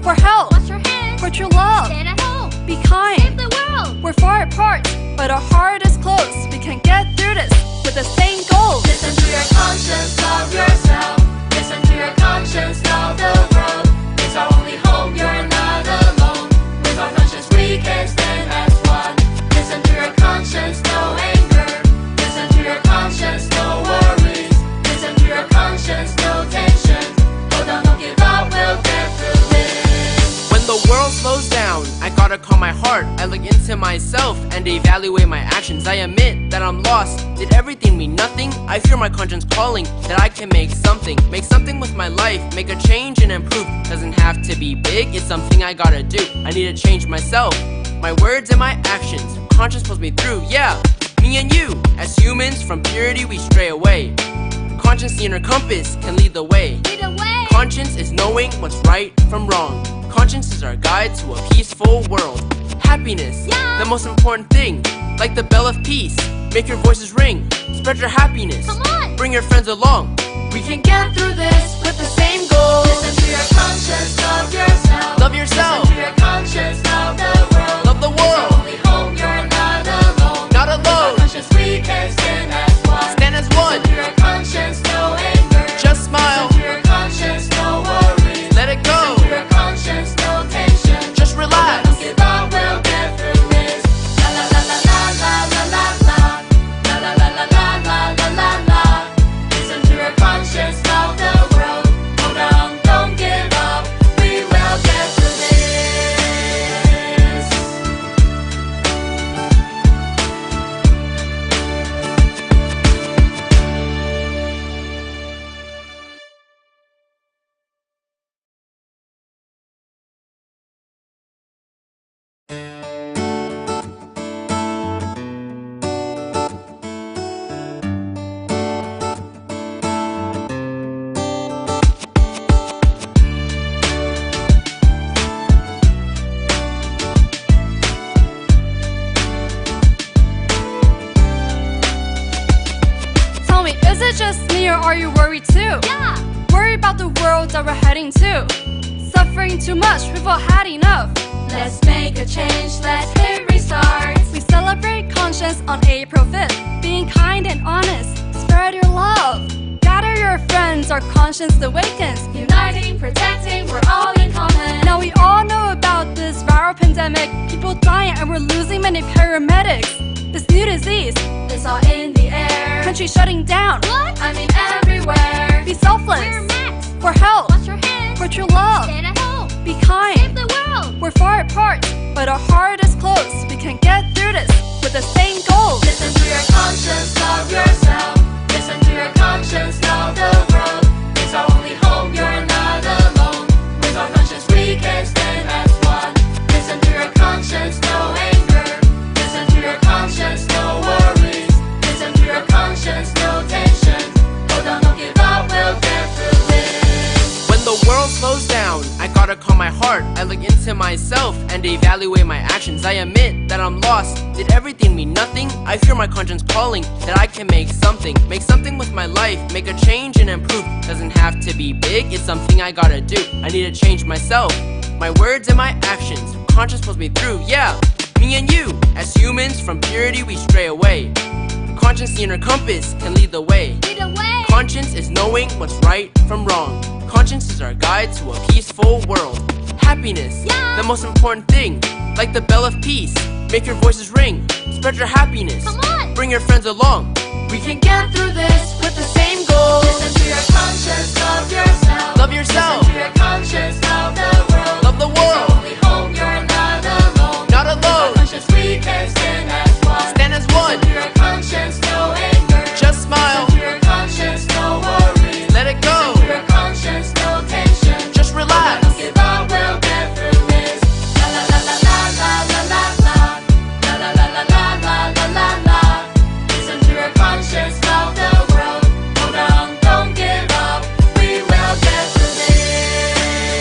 For help, wash your hands, for true love, stand at home, be kind. save the world. We're far apart, but our heart is close. We can get through this with the same goal. Listen to your conscience, love yourself. Listen to your conscience, love the world. It's our only home, you're not alone. With our conscience we can stand as one. Listen to your conscience, no anger. Listen to your conscience, no worries. Listen to your conscience, no tension. Hold on, don't give up, we'll get through this. When the world slows down, I gotta calm my heart. I look into myself and evaluate my actions. I admit that I'm lost. Did everything mean nothing? I fear my conscience calling that I can make something with my life, make a change and improve. Doesn't have to be big, it's something I gotta do. I need to change myself, my words and my actions. Conscience pulls me through, yeah. Me and you, as humans, from purity we stray away. Conscience, the inner compass, can lead the way. Lead the way. Conscience is knowing what's right from wrong. Conscience is our guide to a peaceful world. Happiness, Yeah. the most important thing. Like the bell of peace, make your voices ring. Spread your happiness, Come on. bring your friends along. We can get through this with the same goal. Listen to your conscience, love yourself. Love yourself. Listen to your conscience, love the world. Love the It's our world. only home, you're not alone. Not With our alone. conscience we can stand as one. Stand as one. Listen to your conscience, no anger. Just smile. Listen to your conscience, no worries. Let it go. Listen to your conscience, no tension. Just relax. Don't give up, we'll get through this. La la la la la la la la la. La la la la la la la la la. Listen to your conscience, love the world. Hold on, don't give up. We will get through this. Tell me, is it just me or are you worried too? Yeah. Worried about the world that we're heading to. Suffering too much, we've all had enough. Let's make a change, let's hit restart. We celebrate conscience on April 5th. Being kind and honest, spread your love. Gather your friends, our conscience awakens. Uniting, protecting, we're all in common. Now we all know about this viral pandemic. People dying and we're losing many paramedics. This new disease, It's all in the air. country shutting down. What? I mean everywhere. Be selfless. Wear masks. For help, Wash your hands. for true love, Stand at home. be Save kind. the world. We're far apart, but our heart is close. We can get through this with the same goal. Listen to your conscience, love yourself. Listen to your conscience, love the world. It's our only home, you're not alone. With our conscience we can stand as one. Listen to your conscience, no anger. Listen to your conscience, no worries. Listen to your conscience, no tension. Hold on, don't give up, we'll get through this. When the world slows down, I gotta calm my heart. I look into myself and evaluate my actions. I admit that I'm lost. Did everything mean nothing? I fear my conscience calling that I can make something with my life, make a change and improve. Doesn't have to be big, it's something I gotta do. I need to change myself, my words and my actions. Conscience pulls me through, yeah. Me and you, as humans, from purity we stray away. Conscience, the inner compass, can lead the way. Lead the way. Conscience is knowing what's right from wrong. Conscience is our guide to a peaceful world. Happiness, Yeah. the most important thing. Like the bell of peace, make your voices ring. Spread your happiness, Come on. bring your friends along. We can get through this with the same goal. Listen to your conscience, love yourself. Love yourself. Listen to your conscience, love the world. Love the It's our world. only home, you're not alone. Not With our alone. conscience we can stand as one. Stand as one. Listen to your conscience, no anger. Just smile. Listen to your conscience, no worries. Let it go. Listen to your conscience, no tension. Just relax. Don't give up, we'll get through this. La la la la la la la la la. La la la la la la la la la. Listen to your conscience, love the world. Hold on, don't give up. We will get through this.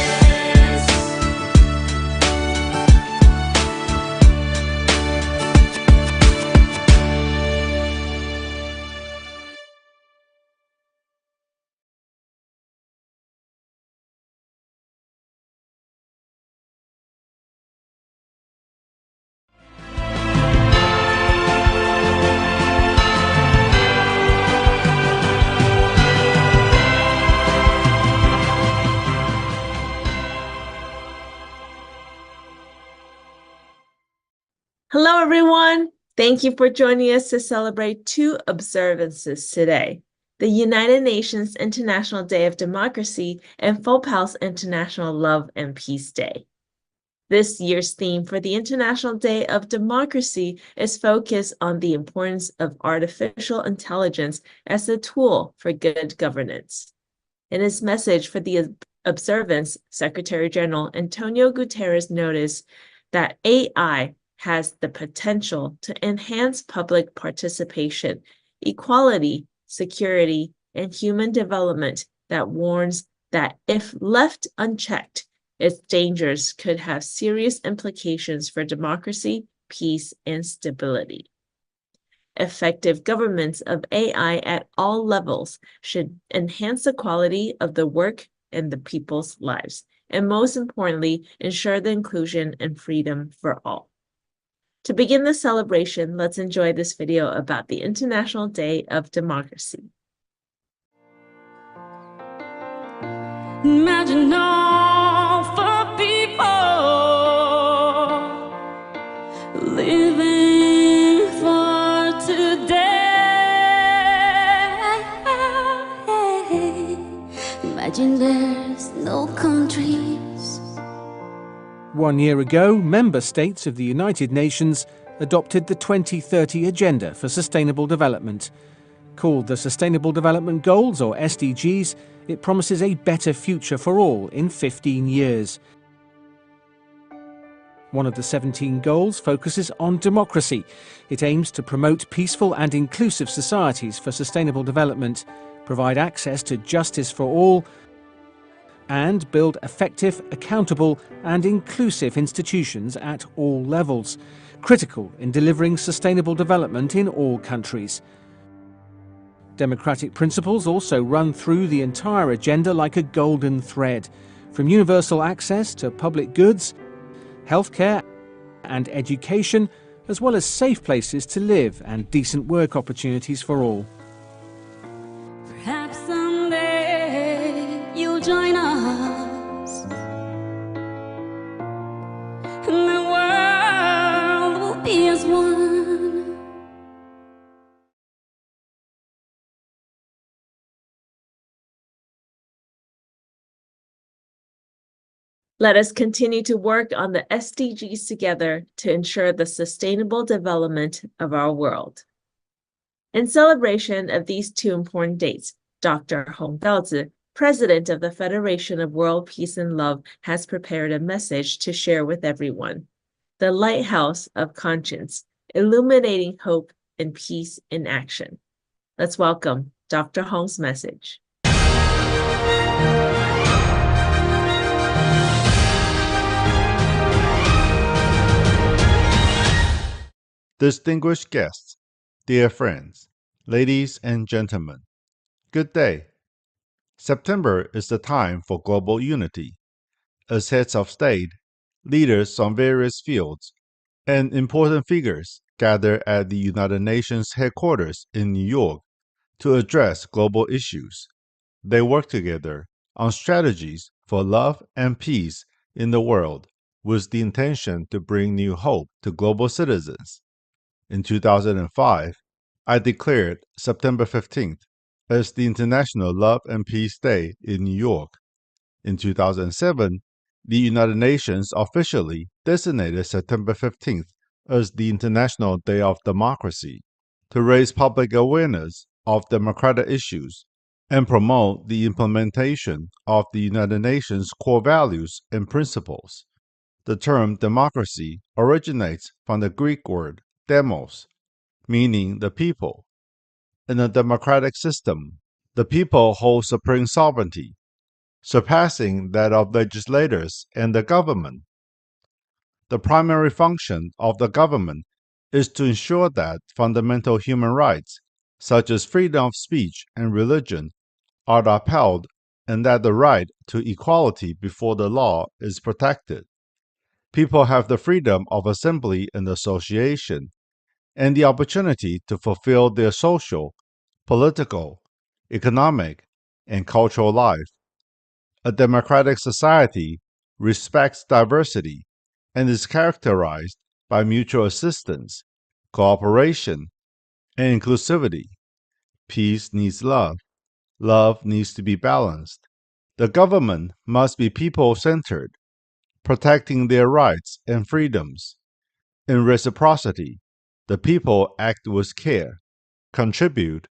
Hello, everyone. Thank you for joining us to celebrate two observances today, the United Nations International Day of Democracy and FOWPAL's International Love and Peace Day. This year's theme for the International Day of Democracy is focused on the importance of artificial intelligence as a tool for good governance. In his message for the observance, Secretary General Antonio Guterres noticed that AI has the potential to enhance public participation, equality, security, and human development that warns that if left unchecked, its dangers could have serious implications for democracy, peace, and stability. Effective governments of AI at all levels should enhance the quality of the work and the people's lives, and most importantly, ensure the inclusion and freedom for all. To begin the celebration, let's enjoy this video about the International Day of Democracy. Imagine all for people living for today. Imagine there's no countries. 1 year ago, member states of the United Nations adopted the 2030 Agenda for Sustainable Development. Called the Sustainable Development Goals, or SDGs, it promises a better future for all in 15 years. One of the 17 goals focuses on democracy. It aims to promote peaceful and inclusive societies for sustainable development, provide access to justice for all, and build effective, accountable and inclusive institutions at all levels, critical in delivering sustainable development in all countries. Democratic principles also run through the entire agenda like a golden thread, from universal access to public goods, healthcare and education, as well as safe places to live and decent work opportunities for all. Perhaps someday you'll join us, and the world will be as one. Let us continue to work on the SDGs together to ensure the sustainable development of our world. In celebration of these two important dates, Dr. Hong Daozi, President of the Federation of World Peace and Love, has prepared a message to share with everyone. The Lighthouse of Conscience, illuminating hope and peace in action. Let's welcome Dr. Hong's message. Distinguished guests, dear friends, ladies and gentlemen, good day. September is the time for global unity. As heads of state, leaders on various fields, and important figures gather at the United Nations headquarters in New York to address global issues. They work together on strategies for love and peace in the world with the intention to bring new hope to global citizens. In 2005, I declared September 15th as the International Love and Peace Day in New York. In 2007, the United Nations officially designated September 15th as the International Day of Democracy to raise public awareness of democratic issues and promote the implementation of the United Nations core values and principles. The term democracy originates from the Greek word demos, meaning the people. In a democratic system, the people hold supreme sovereignty, surpassing that of legislators and the government. The primary function of the government is to ensure that fundamental human rights, such as freedom of speech and religion, are upheld and that the right to equality before the law is protected. People have the freedom of assembly and association, and the opportunity to fulfill their social, political, economic, and cultural life. A democratic society respects diversity and is characterized by mutual assistance, cooperation, and inclusivity. Peace needs love. Love needs to be balanced. The government must be people-centered, protecting their rights and freedoms. In reciprocity, the people act with care, contribute,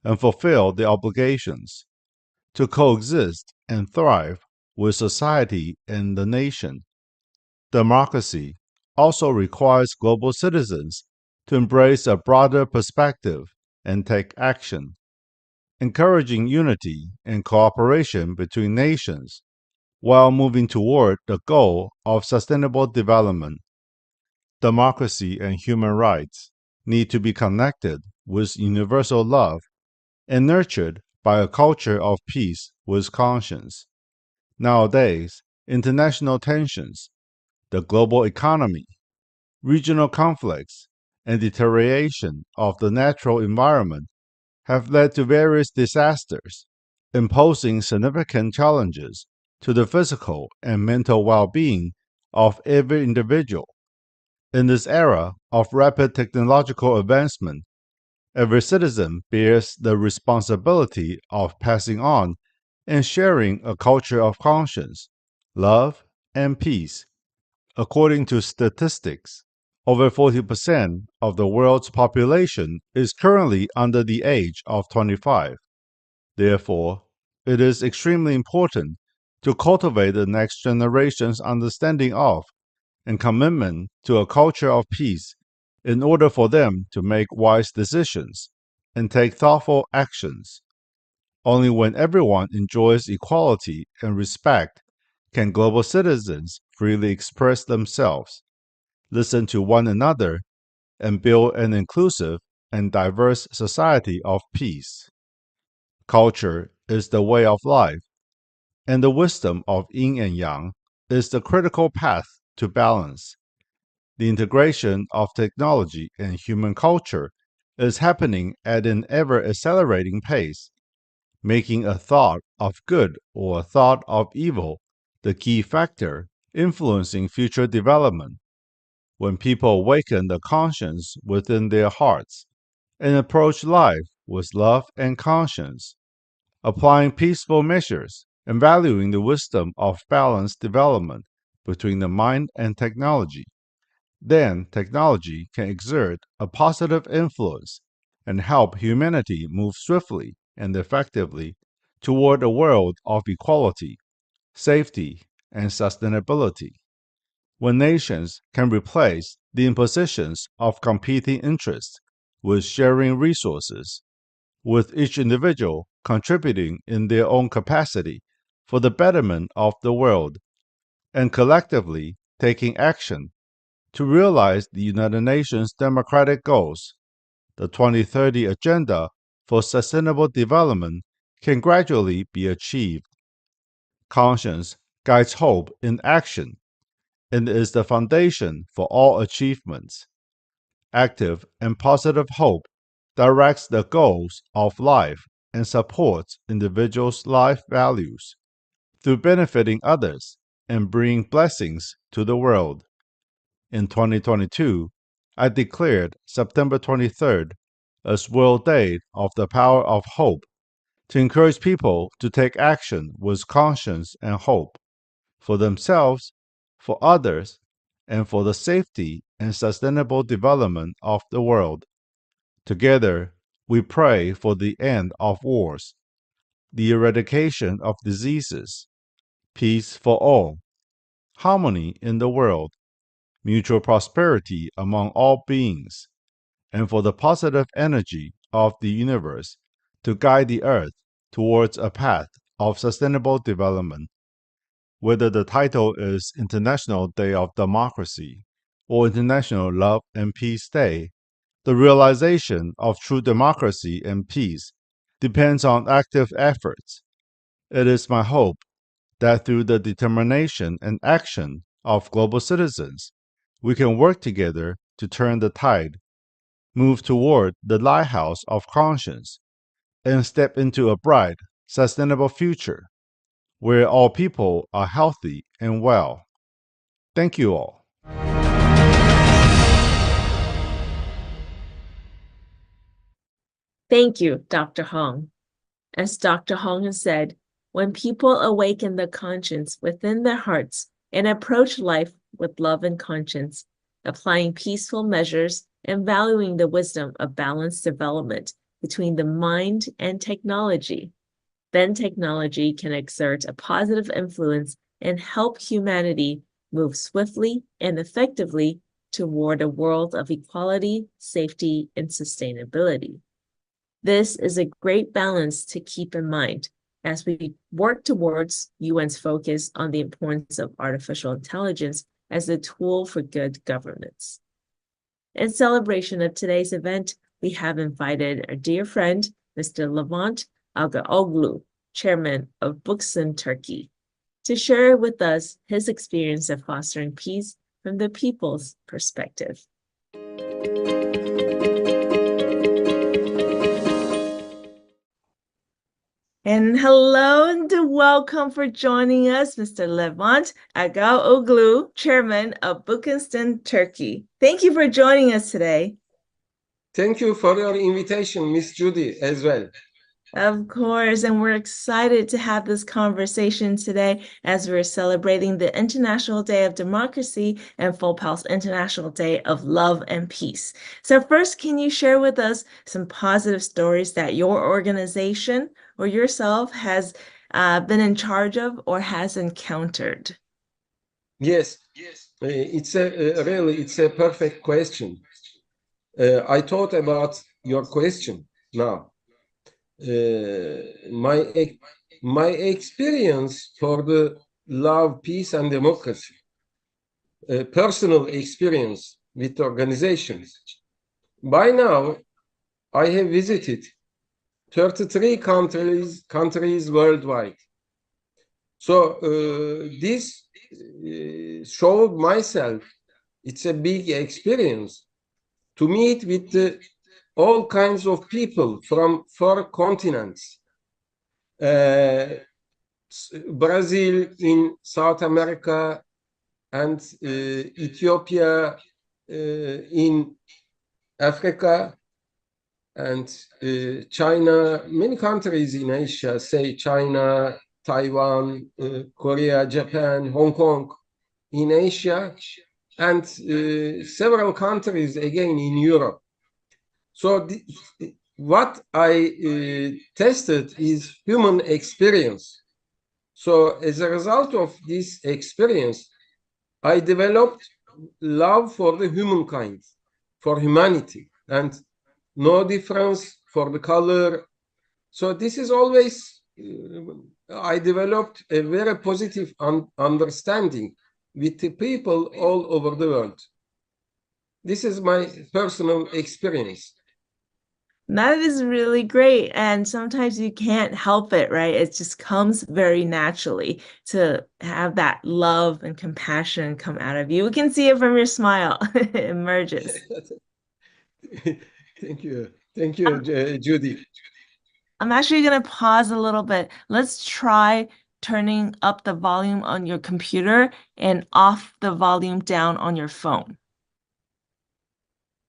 and fulfill their obligations to coexist and thrive with society and the nation. Democracy also requires global citizens to embrace a broader perspective and take action, encouraging unity and cooperation between nations while moving toward the goal of sustainable development. Democracy and human rights need to be connected with universal love and nurtured by a culture of peace with conscience. Nowadays, international tensions, the global economy, regional conflicts, and deterioration of the natural environment have led to various disasters, imposing significant challenges to the physical and mental well-being of every individual. In this era of rapid technological advancement, every citizen bears the responsibility of passing on and sharing a culture of conscience, love, and peace. According to statistics, over 40% of the world's population is currently under the age of 25. Therefore, it is extremely important to cultivate the next generation's understanding of and commitment to a culture of peace in order for them to make wise decisions and take thoughtful actions. Only when everyone enjoys equality and respect can global citizens freely express themselves, listen to one another, and build an inclusive and diverse society of peace. Culture is the way of life, and the wisdom of yin and yang is the critical path to balance. The integration of technology and human culture is happening at an ever-accelerating pace, making a thought of good or a thought of evil the key factor influencing future development. When people awaken the conscience within their hearts and approach life with love and conscience, applying peaceful measures and valuing the wisdom of balanced development between the mind and technology, then technology can exert a positive influence and help humanity move swiftly and effectively toward a world of equality, safety, and sustainability. When nations can replace the impositions of competing interests with sharing resources, with each individual contributing in their own capacity for the betterment of the world, and collectively taking action to realize the United Nations democratic goals, the 2030 Agenda for Sustainable Development can gradually be achieved. Conscience guides hope in action and is the foundation for all achievements. Active and positive hope directs the goals of life and supports individuals' life values through benefiting others and bringing blessings to the world. In 2022, I declared September 23rd as World Day of the Power of Hope to encourage people to take action with conscience and hope for themselves, for others, and for the safety and sustainable development of the world. Together, we pray for the end of wars, the eradication of diseases, peace for all, harmony in the world, mutual prosperity among all beings, and for the positive energy of the universe to guide the earth towards a path of sustainable development. Whether the title is International Day of Democracy or International Love and Peace Day, the realization of true democracy and peace depends on active efforts. It is my hope that through the determination and action of global citizens, we can work together to turn the tide, move toward the lighthouse of conscience, and step into a bright, sustainable future where all people are healthy and well. Thank you all. Thank you, Dr. Hong. As Dr. Hong has said, when people awaken the conscience within their hearts and approach life with love and conscience, applying peaceful measures and valuing the wisdom of balanced development between the mind and technology, then technology can exert a positive influence and help humanity move swiftly and effectively toward a world of equality, safety, and sustainability. This is a great balance to keep in mind as we work towards UN's focus on the importance of artificial intelligence as a tool for good governance. In celebration of today's event, we have invited our dear friend, Mr. Levant Agaoglu, chairman of Bookston Turkey, to share with us his experience of fostering peace from the people's perspective. And hello and welcome for joining us, Mr. Levant Agaoglu, chairman of Bookston Turkey. Thank you for joining us today. Thank you for your invitation, Miss Judy, as well. Of course, and we're excited to have this conversation today as we're celebrating the International Day of Democracy and FOWPAL's International Day of Love and Peace. So first, can you share with us some positive stories that your organization or yourself has been in charge of or has encountered? Yes, it's a perfect question. I thought about your question now. My experience for the love, peace, and democracy, personal experience with organizations. By now, I have visited 33 countries worldwide. So this showed myself it's a big experience to meet with all kinds of people from 4 continents. Brazil in South America and Ethiopia in Africa and China, many countries in Asia, say China, Taiwan, Korea, Japan, Hong Kong in Asia, and several countries again in Europe. So what I tested is human experience. So as a result of this experience, I developed love for the humankind, for humanity, and no difference for the color. So this is always, I developed a very positive understanding with the people all over the world. This is my personal experience. That is really great. And sometimes you can't help it, right? It just comes very naturally to have that love and compassion come out of you. We can see it from your smile. It emerges. Thank you. Thank you, Judy. I'm actually going to pause a little bit. Let's try turning up the volume on your computer and off the volume down on your phone.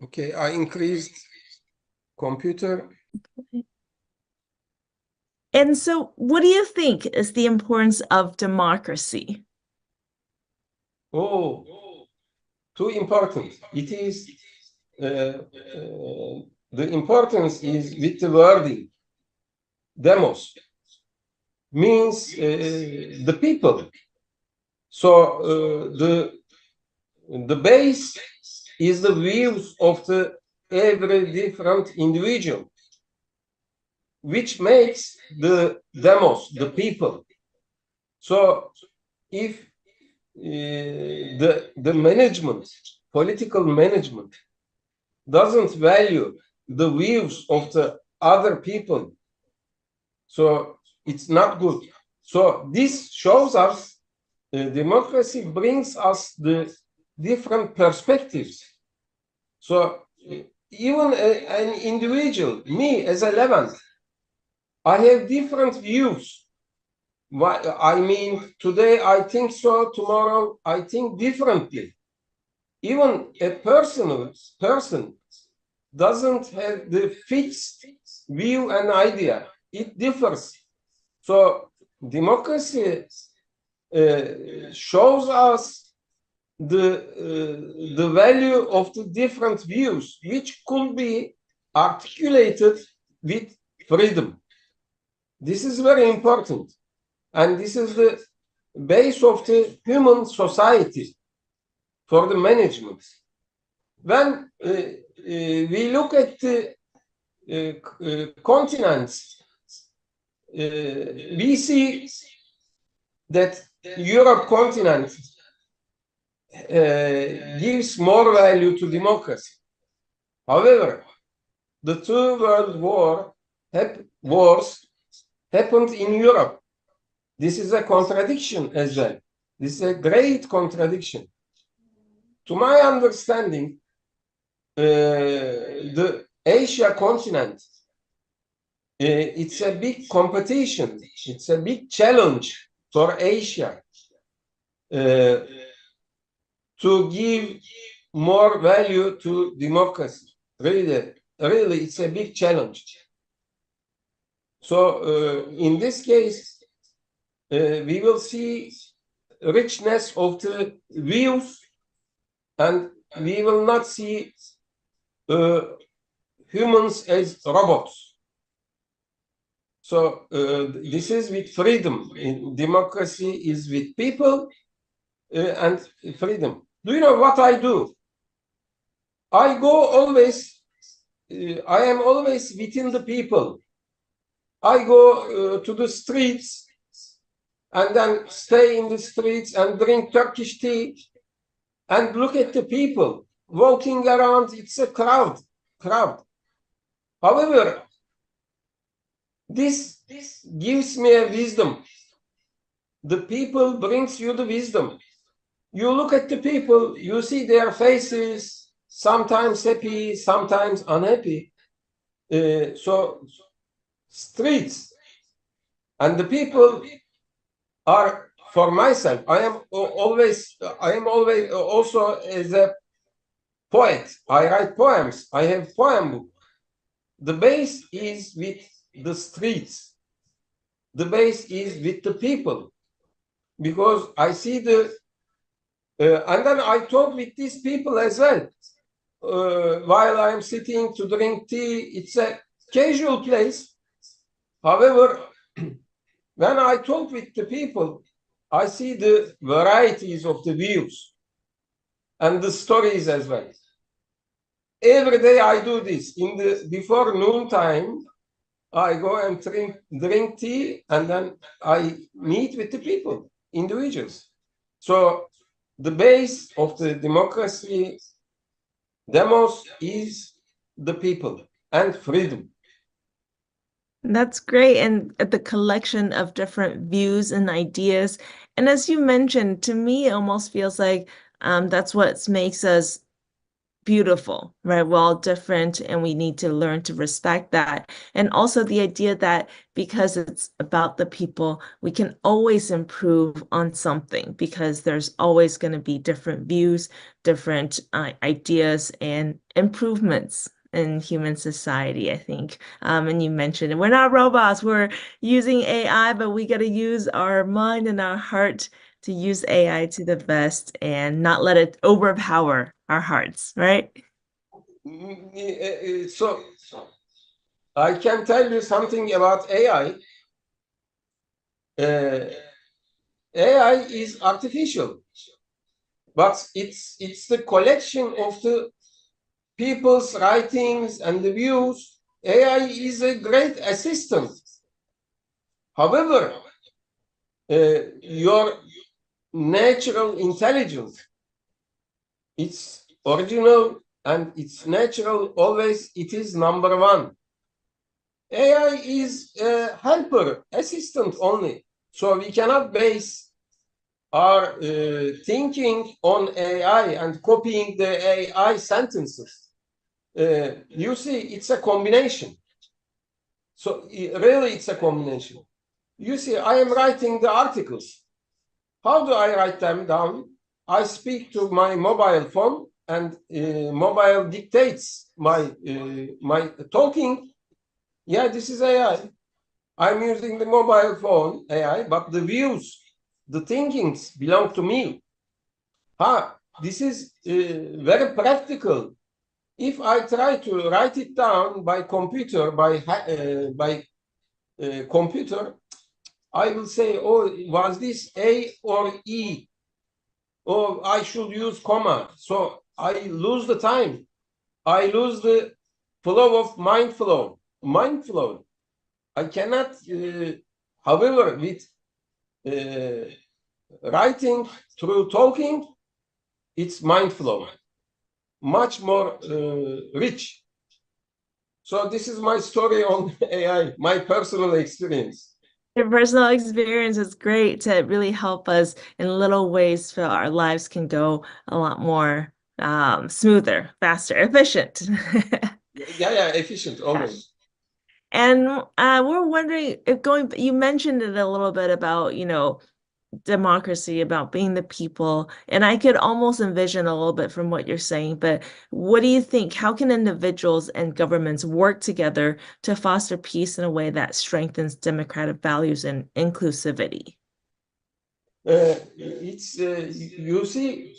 Okay, I increased computer. And so what do you think is the importance of democracy? Oh, too important. It is, the importance is with the wording. Demos means the people. So the base is the views of the every different individual, which makes the demos, the people. So if the management, political management, doesn't value the views of the other people, so it's not good. So this shows us democracy brings us the different perspectives. So even an individual, me as a Levant, I have different views. I mean, today I think so, tomorrow I think differently. Even a person doesn't have the fixed view and idea. It differs. So democracy shows us the value of the different views, which could be articulated with freedom. This is very important, and this is the base of the human society for the management. When we look at the continents, we see that Europe continent gives more value to democracy. However, the two world wars happened in Europe. This is a contradiction as well. This is a great contradiction. To my understanding, the Asia continent, it's a big competition. It's a big challenge for Asia to give more value to democracy. Really, it's a big challenge. So in this case, we will see richness of the views, and we will not see humans as robots. So this is with freedom. Democracy is with people and freedom. Do you know what I do? I go always, I am always within the people. I go to the streets and then stay in the streets and drink Turkish tea and look at the people walking around. It's a crowd. However, this gives me a wisdom. The people brings you the wisdom. You look at the people, you see their faces, sometimes happy, sometimes unhappy. So streets and the people are for myself. I am always also as a poet. I write poems. I have poem book. The base is with the streets. The base is with the people, because I see the and then I talk with these people as well. While I am sitting to drink tea, it's a casual place. However, when I talk with the people, I see the varieties of the views and the stories as well. Every day I do this. Before noontime, I go and drink tea, and then I meet with the people, individuals. So the base of the democracy, demos, is the people and freedom. That's great. And the collection of different views and ideas. And as you mentioned, to me, it almost feels like that's what makes us beautiful, right? We're all different, and we need to learn to respect that. And also the idea that because it's about the people, we can always improve on something, because there's always going to be different views, different ideas, and improvements in human society, I think. And you mentioned we're not robots, we're using AI, but we got to use our mind and our heart to use AI to the best and not let it overpower our hearts, right? So I can tell you something about AI. AI is artificial, but it's the collection of the people's writings and the views. AI is a great assistant. However, your natural intelligence, it's original and it's natural, always it is number one. AI is a helper, assistant only. So we cannot base our thinking on AI and copying the AI sentences. You see, it's a combination. So really, it's a combination. You see, I am writing the articles. How do I write them down? I speak to my mobile phone, and mobile dictates my talking, Yeah, this is AI. I'm using the mobile phone AI, but the views, the thinkings belong to me. This is very practical. If I try to write it down by computer, by computer, I will say, oh, was this A or E? Or I should use comma. So I lose the time. I lose the flow of mind flow. Mind flow. I cannot, however, with writing through talking, it's mind flow, much more rich. So this is my story on AI, my personal experience. Your personal experience is great to really help us in little ways so our lives can go a lot more smoother, faster, efficient. Yeah, efficient, always. And we're wondering if you mentioned it a little bit about, democracy, about being the people. And I could almost envision a little bit from what you're saying, but what do you think? How can individuals and governments work together to foster peace in a way that strengthens democratic values and inclusivity? It's you see,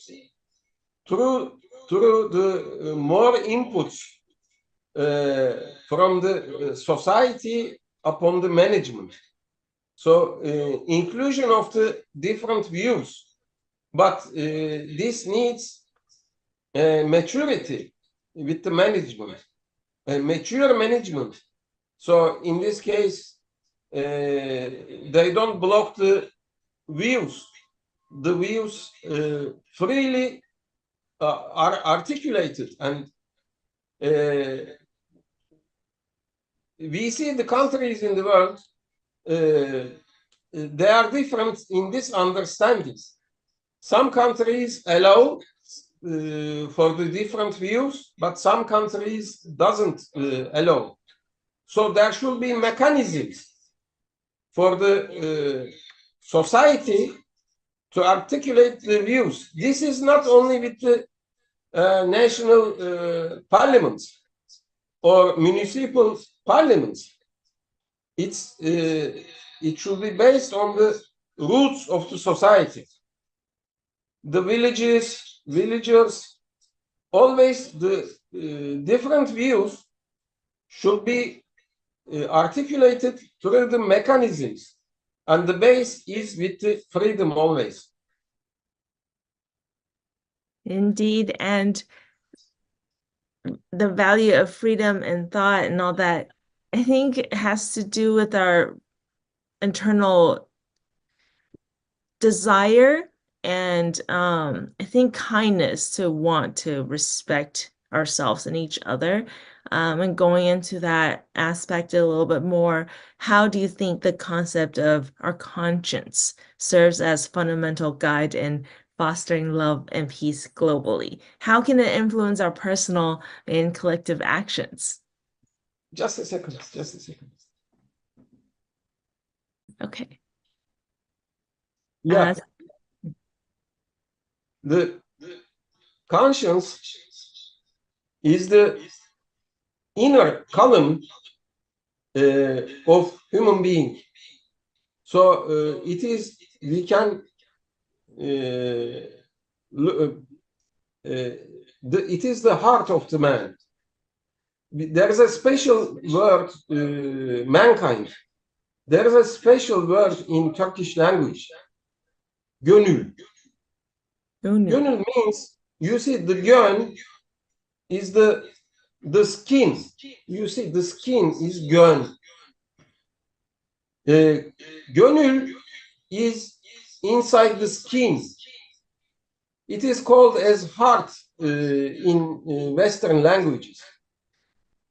through the more inputs from the society upon the management. So inclusion of the different views, but this needs maturity with the management, mature management. So in this case, they don't block the views. The views freely are articulated, and we see the countries in the world, they are different in this understanding. Some countries allow for the different views, but some countries doesn't allow. So there should be mechanisms for the society to articulate the views. This is not only with the national parliaments or municipal parliaments. It should be based on the roots of the society. The villagers, always the different views should be articulated through the mechanisms, and the base is with the freedom always. Indeed, and the value of freedom and thought and all that, I think it has to do with our internal desire and I think kindness to want to respect ourselves and each other. And going into that aspect a little bit more, how do you think the concept of our conscience serves as fundamental guide in fostering love and peace globally? How can it influence our personal and collective actions? Just a second. Okay. Yeah. The conscience is the inner column of human being. So it is, we can, it is the heart of the man. There is a special word, mankind. There is a special word in Turkish language, gönül. Gönül means, you see, the gön is the skin. You see, the skin is gön. Gönül is inside the skin. It is called as heart in Western languages.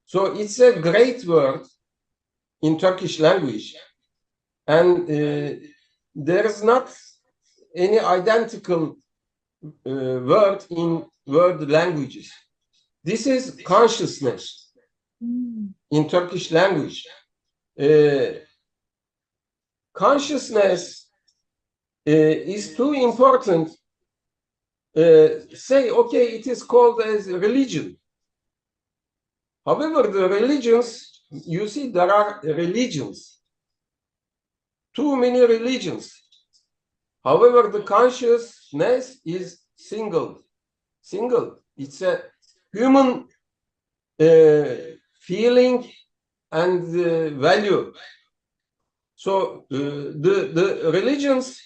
So it's a great word in Turkish language. And there is not any identical word in world languages. This is consciousness in Turkish language. Consciousness is too important. Say, okay, it is called as religion. However, the religions you see, there are religions, too many religions. However, the consciousness is single. It's a human feeling and value. So the religions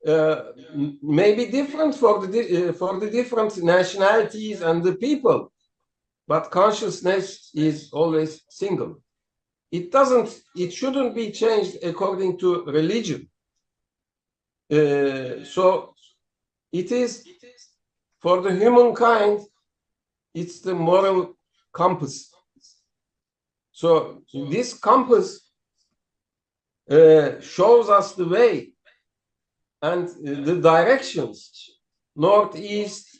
may be different for the different nationalities and the people, but consciousness is always single. It shouldn't be changed according to religion. So it is for the humankind, it's the moral compass. So this compass shows us the way and the directions, northeast,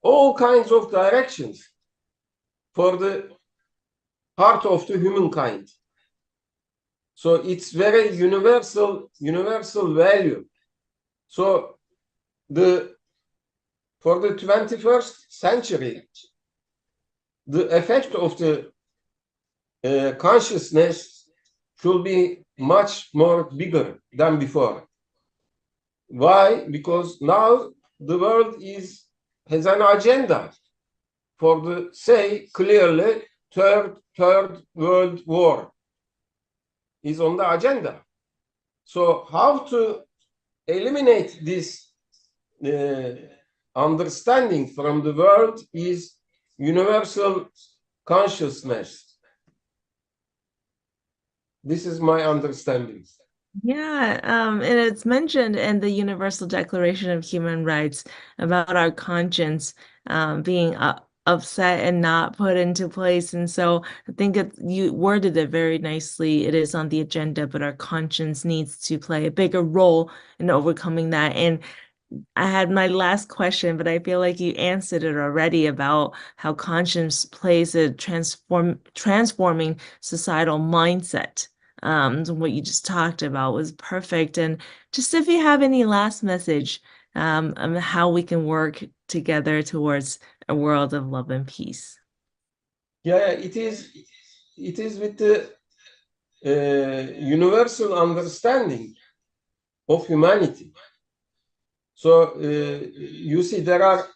all kinds of directions for the heart of the humankind. So it's very universal value. So for the 21st century, the effect of the consciousness should be much more bigger than before. Why? Because now the world has an agenda for the, say clearly, third world war is on the agenda. So how to eliminate this understanding from the world is universal consciousness. This is my understanding. Yeah, and it's mentioned in the Universal Declaration of Human Rights about our conscience being upset and not put into place. And so I think you worded it very nicely. It is on the agenda, but our conscience needs to play a bigger role in overcoming that. And I had my last question, but I feel like you answered it already about how conscience plays a transforming societal mindset. What you just talked about was perfect. And just if you have any last message on how we can work together towards a world of love and peace. Yeah, it is with the universal understanding of humanity. So you see, there are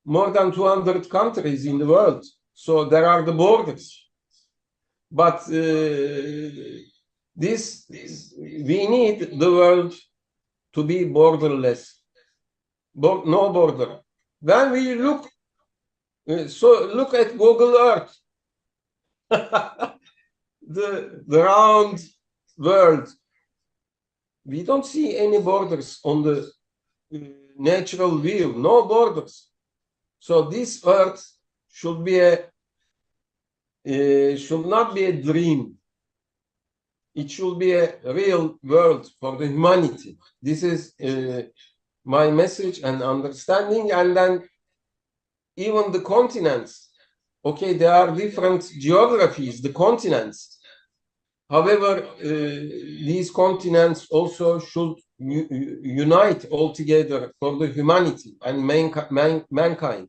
more than 200 countries in the world. So there are the borders. But we need the world to be borderless, no border. When we look at Google Earth, the round world, we don't see any borders on the natural view, no borders. So this Earth should not be a dream. It should be a real world for the humanity. This is my message and understanding. And then even the continents, okay, there are different geographies, the continents. However, these continents also should unite all together for the humanity and mankind.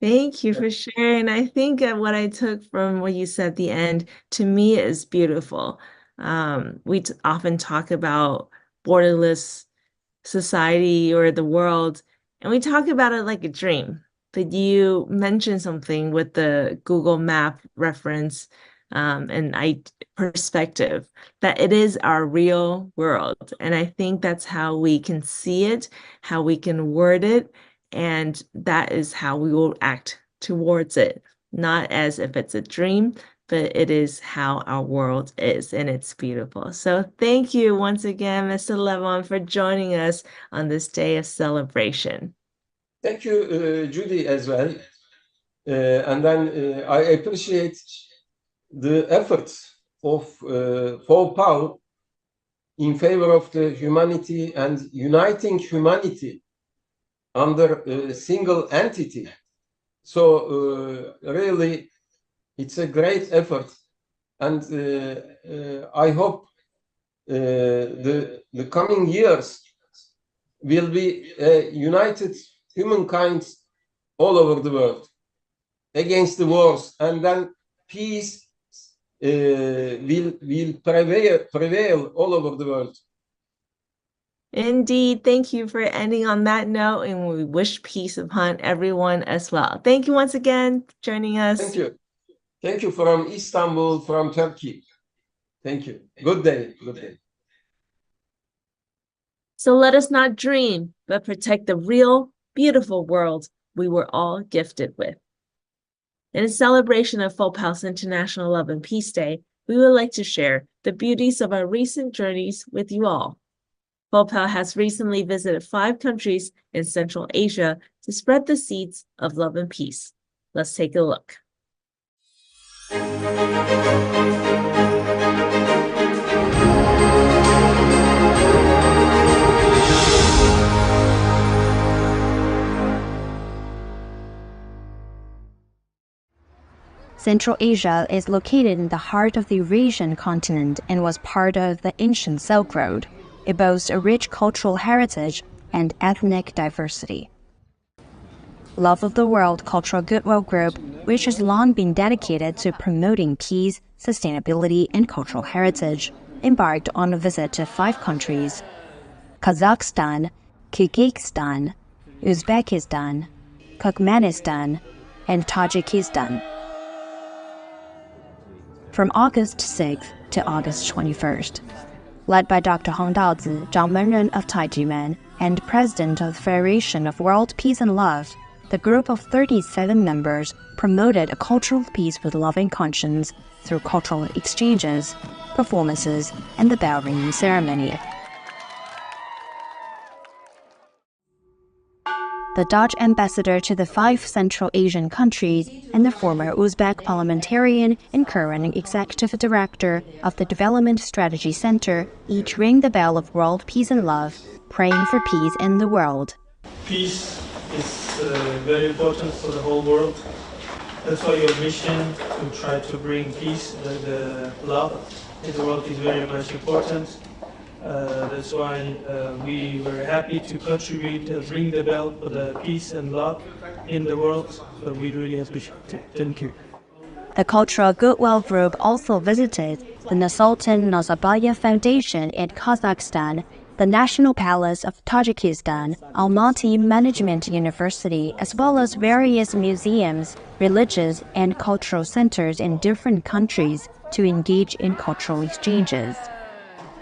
Thank you for sharing. I think what I took from what you said at the end, to me, is beautiful. We often talk about borderless society or the world, and we talk about it like a dream. But you mentioned something with the Google Map reference and perspective, that it is our real world. And I think that's how we can see it, how we can word it, and that is how we will act towards it, not as if it's a dream, but it is how our world is, and it's beautiful. So thank you once again, Mr. Levon, for joining us on this day of celebration. Thank you, Judy, as well. And then I appreciate the efforts of FOWPAL in favor of the humanity and uniting humanity under a single entity. So really, it's a great effort, and I hope the coming years will be a united humankind all over the world. against the wars, and then peace will prevail all over the world. Indeed. Thank you for ending on that note, and we wish peace upon everyone as well. Thank you once again for joining us. Thank you. Thank you from Istanbul, from Turkey. Thank you. Good day. Good day. So let us not dream, but protect the real, beautiful world we were all gifted with. In celebration of FOWPAL's International Love and Peace Day, we would like to share the beauties of our recent journeys with you all. FOWPAL has recently visited 5 countries in Central Asia to spread the seeds of love and peace. Let's take a look. Central Asia is located in the heart of the Eurasian continent and was part of the ancient Silk Road. It boasts a rich cultural heritage and ethnic diversity. Love of the World Cultural Goodwill Group, which has long been dedicated to promoting peace, sustainability, and cultural heritage, embarked on a visit to 5 countries: Kazakhstan, Kyrgyzstan, Uzbekistan, Turkmenistan, and Tajikistan. From August 6th to August 21st. Led by Dr. Hong Daozi, Zhangmenren of Taijimen, and President of the Federation of World Peace and Love, the group of 37 members promoted a cultural peace with loving conscience through cultural exchanges, performances, and the bell ringing ceremony. The Dutch ambassador to the 5 Central Asian countries and the former Uzbek parliamentarian and current executive director of the Development Strategy Center each rang the bell of world peace and love, praying for peace in the world. Peace is very important for the whole world. That's why your mission to try to bring peace, the love in the world is very much important. That's why we were happy to contribute, ring the bell for the peace and love in the world. So we really appreciate it. Thank you. The Cultural Goodwill Group also visited the Nursultan Nazarbayev Foundation in Kazakhstan, the National Palace of Tajikistan, Almaty Management University, as well as various museums, religious and cultural centers in different countries to engage in cultural exchanges.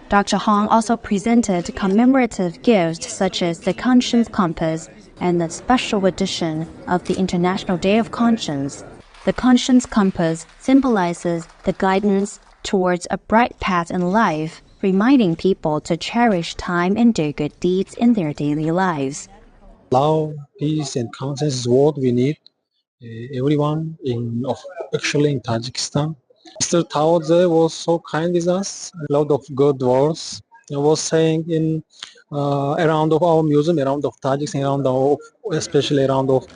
Dr. Hong also presented commemorative gifts such as the Conscience Compass and the special edition of the International Day of Conscience. The Conscience Compass symbolizes the guidance towards a bright path in life, reminding people to cherish time and do good deeds in their daily lives. Love, peace, and conscience is what we need. Everyone actually in Tajikistan. Mr. Taoze was so kind with us. A lot of good words. I was saying in around of our museum, around of Tajikistan, especially around of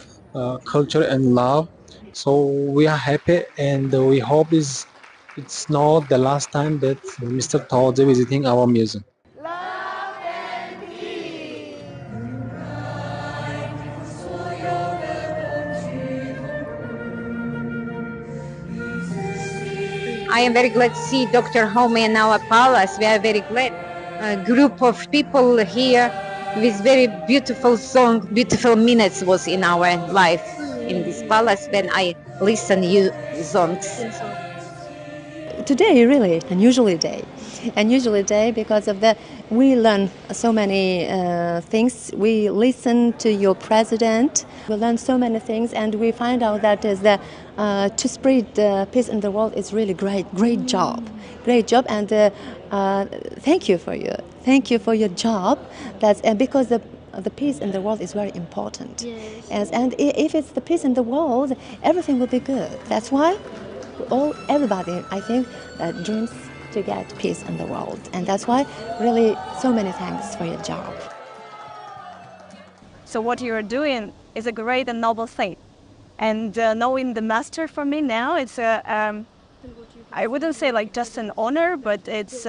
culture and love. So we are happy, and we hope it's not the last time that Mr. Taoze visiting our museum. I am very glad to see Dr. Home in our palace. We are very glad. A group of people here with very beautiful song, beautiful minutes was in our life in this palace when I listen you songs. Today really unusual day because of the we learn so many things. We listen to your president. We learn so many things, and we find out that is the to spread peace in the world is really great job, and thank you for your job. That's because the peace in the world is very important. Yes. And if it's the peace in the world, everything will be good. That's why everybody, I think, dreams to get peace in the world. And that's why really so many thanks for your job. So what you're doing is a great and noble thing. And knowing the master for me now, it's I wouldn't say like just an honor, but it's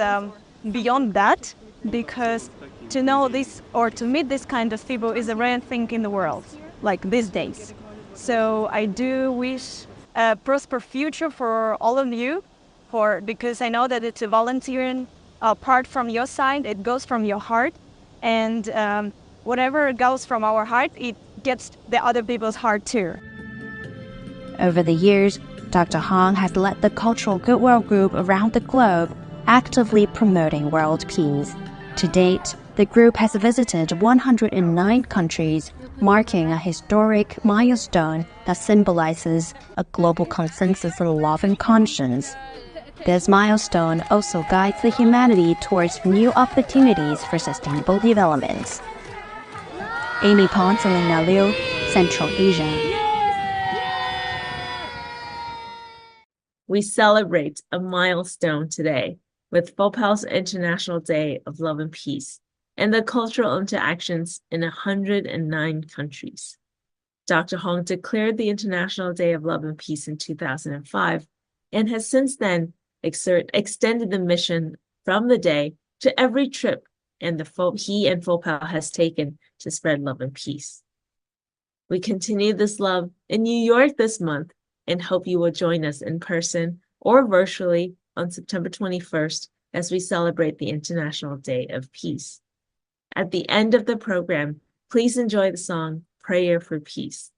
beyond that, because to know this or to meet this kind of people is a rare thing in the world, like these days. So I do wish a prosperous future for all of you, because I know that it's a volunteering part from your side. It goes from your heart, and whatever goes from our heart, it gets the other people's heart too. Over the years, Dr. Hong has led the Cultural Goodwill Group around the globe, actively promoting world peace. To date, the group has visited 109 countries, marking a historic milestone that symbolizes a global consensus for love and conscience. This milestone also guides the humanity towards new opportunities for sustainable development. Amy Pong, Selena Liu, Central Asia. We celebrate a milestone today with FOWPAL's International Day of Love and Peace and the cultural interactions in 109 countries. Dr. Hong declared the International Day of Love and Peace in 2005 and has since then extended the mission from the day to every trip he and FOWPAL has taken to spread love and peace. We continue this love in New York this month and hope you will join us in person or virtually on September 21st as we celebrate the International Day of Peace. At the end of the program, please enjoy the song Prayer for Peace.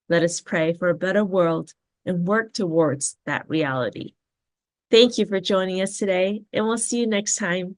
Let us pray for a better world and work towards that reality. Thank you for joining us today, and we'll see you next time.